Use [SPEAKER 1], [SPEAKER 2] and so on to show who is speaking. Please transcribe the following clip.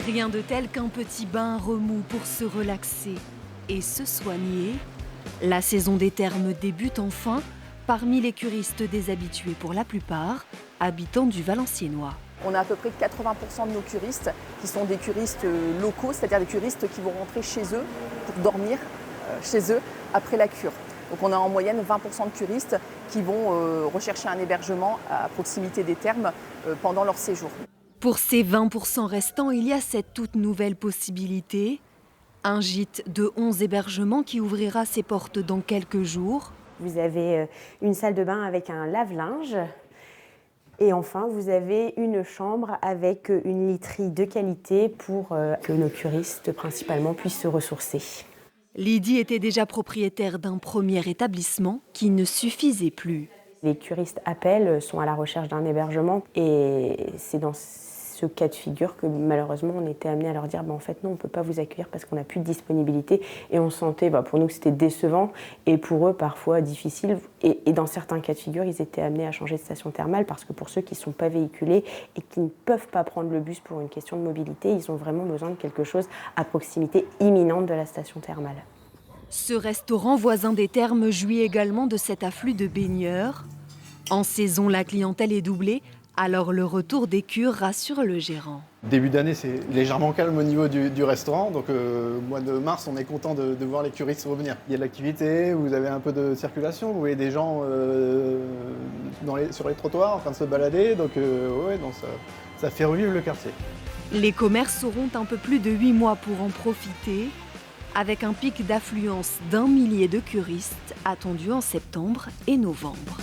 [SPEAKER 1] Rien de tel qu'un petit bain remous pour se relaxer et se soigner. La saison des thermes débute enfin parmi les curistes déshabitués pour la plupart, habitants du Valenciennois.
[SPEAKER 2] On a à peu près 80% de nos curistes qui sont des curistes locaux, c'est-à-dire des curistes qui vont rentrer chez eux pour dormir chez eux après la cure. Donc on a en moyenne 20% de curistes qui vont rechercher un hébergement à proximité des thermes pendant leur séjour.
[SPEAKER 1] Pour ces 20% restants, il y a cette toute nouvelle possibilité. Un gîte de 11 hébergements qui ouvrira ses portes dans quelques jours.
[SPEAKER 3] Vous avez une salle de bain avec un lave-linge. Et enfin, vous avez une chambre avec une literie de qualité pour que nos curistes principalement puissent se ressourcer.
[SPEAKER 1] Lydie était déjà propriétaire d'un premier établissement qui ne suffisait plus.
[SPEAKER 3] Les curistes appellent, sont à la recherche d'un hébergement et c'est dans ce cas de figure que malheureusement on était amené à leur dire en fait non, on ne peut pas vous accueillir parce qu'on n'a plus de disponibilité, et on sentait pour nous que c'était décevant et pour eux parfois difficile, et dans certains cas de figure ils étaient amenés à changer de station thermale parce que pour ceux qui ne sont pas véhiculés et qui ne peuvent pas prendre le bus pour une question de mobilité, ils ont vraiment besoin de quelque chose à proximité imminente de la station thermale.
[SPEAKER 1] Ce restaurant voisin des thermes jouit également de cet afflux de baigneurs. En saison, la clientèle est doublée, alors le retour des cures rassure le gérant.
[SPEAKER 4] Début d'année, c'est légèrement calme au niveau du restaurant, donc au mois de mars, on est content de voir les curistes revenir. Il y a de l'activité, vous avez un peu de circulation, vous voyez des gens sur les trottoirs en train de se balader, donc ça fait revivre le quartier.
[SPEAKER 1] Les commerces auront un peu plus de 8 mois pour en profiter, avec un pic d'affluence d'1 millier de curistes attendus en septembre et novembre.